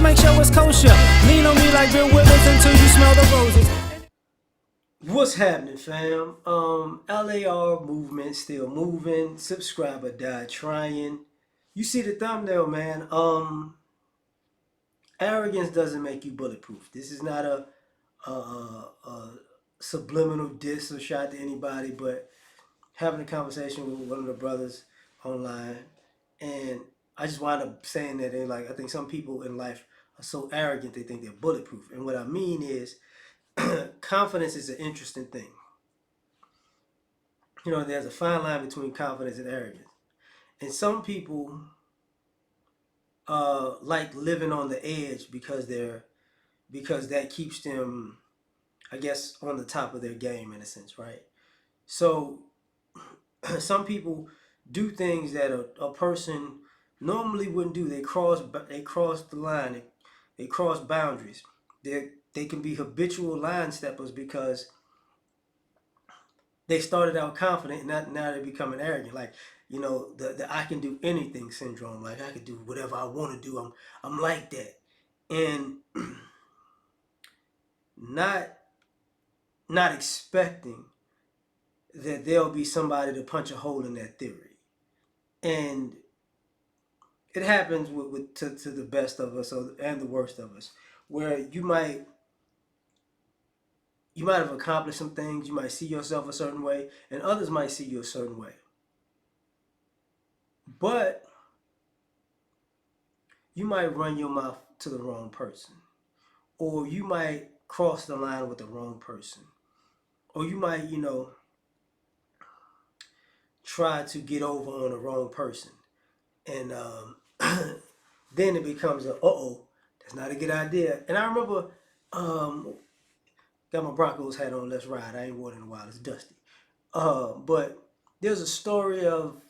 make sure it's kosher. Lean on me like Bill Withers until you smell the roses. What's happening, fam? L.A.R. movement still moving. Subscriber died trying. You see the thumbnail, man. Arrogance doesn't make you bulletproof. This is not a subliminal diss or shot to anybody, but having a conversation with one of the brothers online, and I just wound up saying that they like I think some people in life are so arrogant they think they're bulletproof, and what I mean is confidence is an interesting thing. You know, there's a fine line between confidence and arrogance, and some people like living on the edge because that keeps them, I guess, on the top of their game in a sense, right? So some people do things that a person normally wouldn't do. They cross the line. They cross boundaries. They can be habitual line steppers because they started out confident and now they're becoming arrogant. Like, you know, the I can do anything syndrome. Like I can do whatever I want to do. I'm like that. And not not expecting that there'll be somebody to punch a hole in that theory. And it happens to the best of us and the worst of us, where you might have accomplished some things, you might see yourself a certain way, and others might see you a certain way. But you might run your mouth to the wrong person, or you might cross the line with the wrong person, or you might, try to get over on the wrong person, and then it becomes that's not a good idea. And I remember, got my Broncos hat on. Let's ride. I ain't worn it in a while. It's dusty. But there's a story of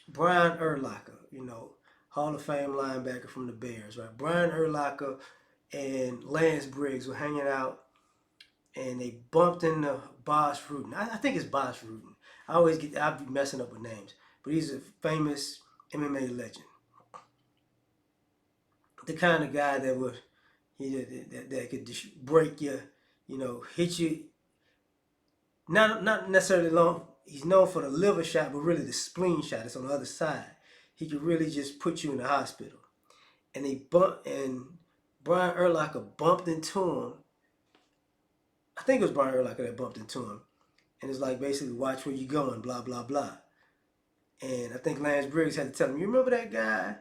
Brian Urlacher, Hall of Fame linebacker from the Bears, right? Brian Urlacher and Lance Briggs were hanging out, and they bumped into Boss Rutan. I think it's Boss Rutan. I'll be messing up with names, but he's a famous MMA legend. The kind of guy that would, that could just break you, hit you. Not necessarily long. He's known for the liver shot, but really the spleen shot. It's on the other side. He could really just put you in the hospital. And Brian Urlacher bumped into him. I think it was Brian Urlacher that bumped into him. And it's like basically watch where you going, blah, blah, blah. And I think Lance Briggs had to tell him, you remember that guy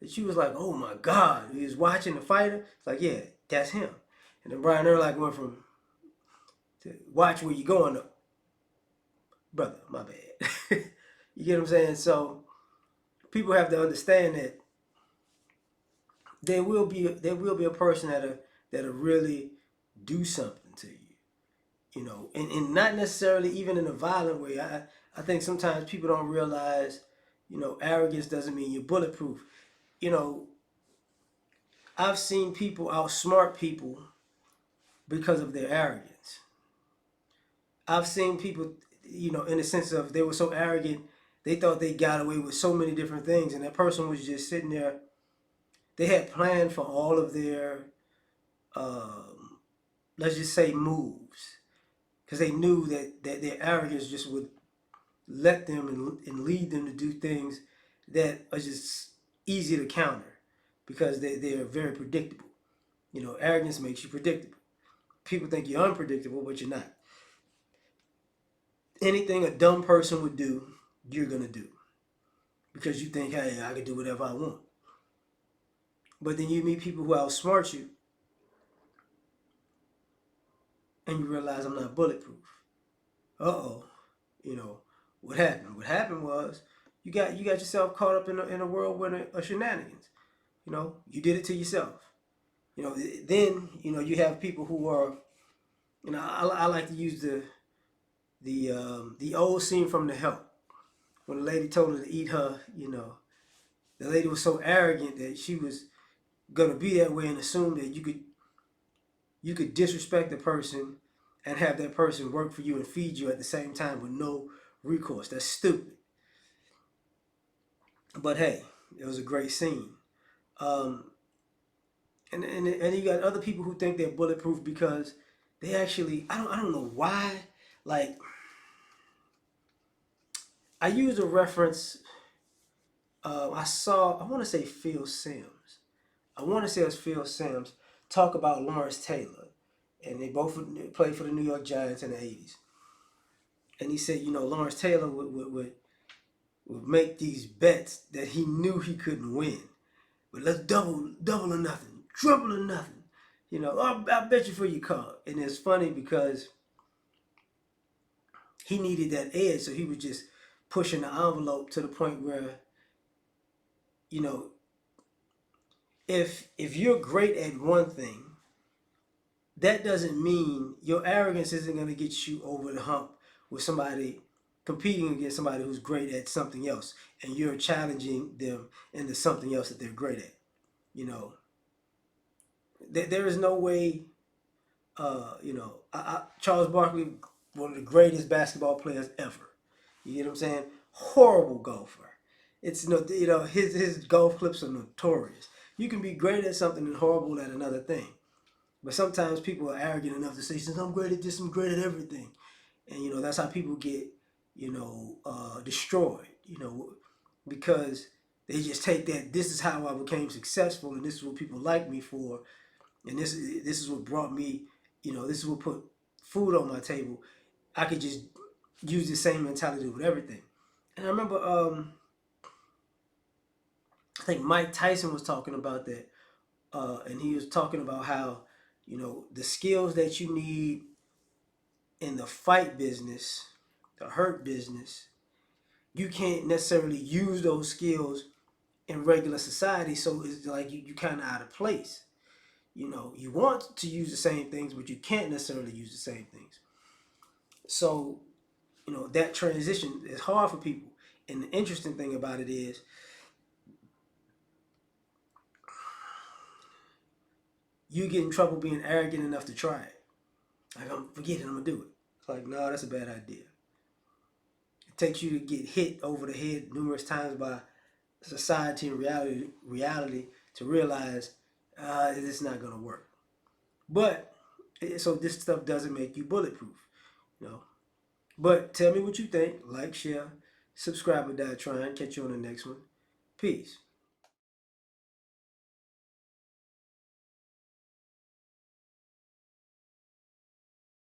that you was like, oh my God, he was watching the fighter? It's like, yeah, that's him. And then Brian Urlacher went from to watch where you going to, brother, my bad. You get what I'm saying? So people have to understand that there will be a person that'll really do something to you, and not necessarily even in a violent way. I think sometimes people don't realize, arrogance doesn't mean you're bulletproof. You know, I've seen people outsmart people because of their arrogance. I've seen people, in the sense of they were so arrogant, they thought they got away with so many different things, and that person was just sitting there. They had planned for all of their, let's just say, moves, because they knew that their arrogance just would let them and lead them to do things that are just easy to counter because they're very predictable. Arrogance makes you predictable. People think you're unpredictable, but you're not. Anything a dumb person would do, you're going to do because you think, hey, I can do whatever I want. But then you meet people who outsmart you and you realize I'm not bulletproof. Uh-oh. What happened? What happened was you got yourself caught up in a whirlwind of shenanigans. You did it to yourself. Then you have people who are, I like to use the old scene from The Help when the lady told her to eat her. The lady was so arrogant that she was gonna be that way and assume that you could disrespect the person and have that person work for you and feed you at the same time with no recourse. That's stupid. But hey, it was a great scene. And you got other people who think they're bulletproof because they actually I don't know why. Like I use a reference. I want to say Phil Sims. I want to say it was Phil Sims talk about Lawrence Taylor, and they both played for the New York Giants in the '80s. And he said, Lawrence Taylor would make these bets that he knew he couldn't win, but let's double or nothing, triple or nothing. I'll bet you for your car. And it's funny because he needed that edge, so he was just pushing the envelope to the point where, you know, if you're great at one thing, that doesn't mean your arrogance isn't going to get you over the hump with somebody competing against somebody who's great at something else, and you're challenging them into something else that they're great at. You know, there is no way. Charles Barkley, one of the greatest basketball players ever. You get what I'm saying? Horrible golfer. It's his golf clips are notorious. You can be great at something and horrible at another thing. But sometimes people are arrogant enough to say, "Since I'm great at this, I'm great at everything," and that's how people get destroyed. Because they just take that this is how I became successful and this is what people like me for, and this is what brought me, this is what put food on my table. I could just use the same mentality with everything. And I remember, I think Mike Tyson was talking about that, and he was talking about how the skills that you need in the fight business, the hurt business, you can't necessarily use those skills in regular society. So it's like you kind of out of place. You want to use the same things, but you can't necessarily use the same things. So, that transition is hard for people. And the interesting thing about it is, you get in trouble being arrogant enough to try it. Like, I'm forgetting, I'm gonna do it. It's like, no, that's a bad idea. It takes you to get hit over the head numerous times by society and reality to realize it's not gonna work. But so this stuff doesn't make you bulletproof, you know. But tell me what you think. Like, share, subscribe, or die trying. Catch you on the next one. Peace.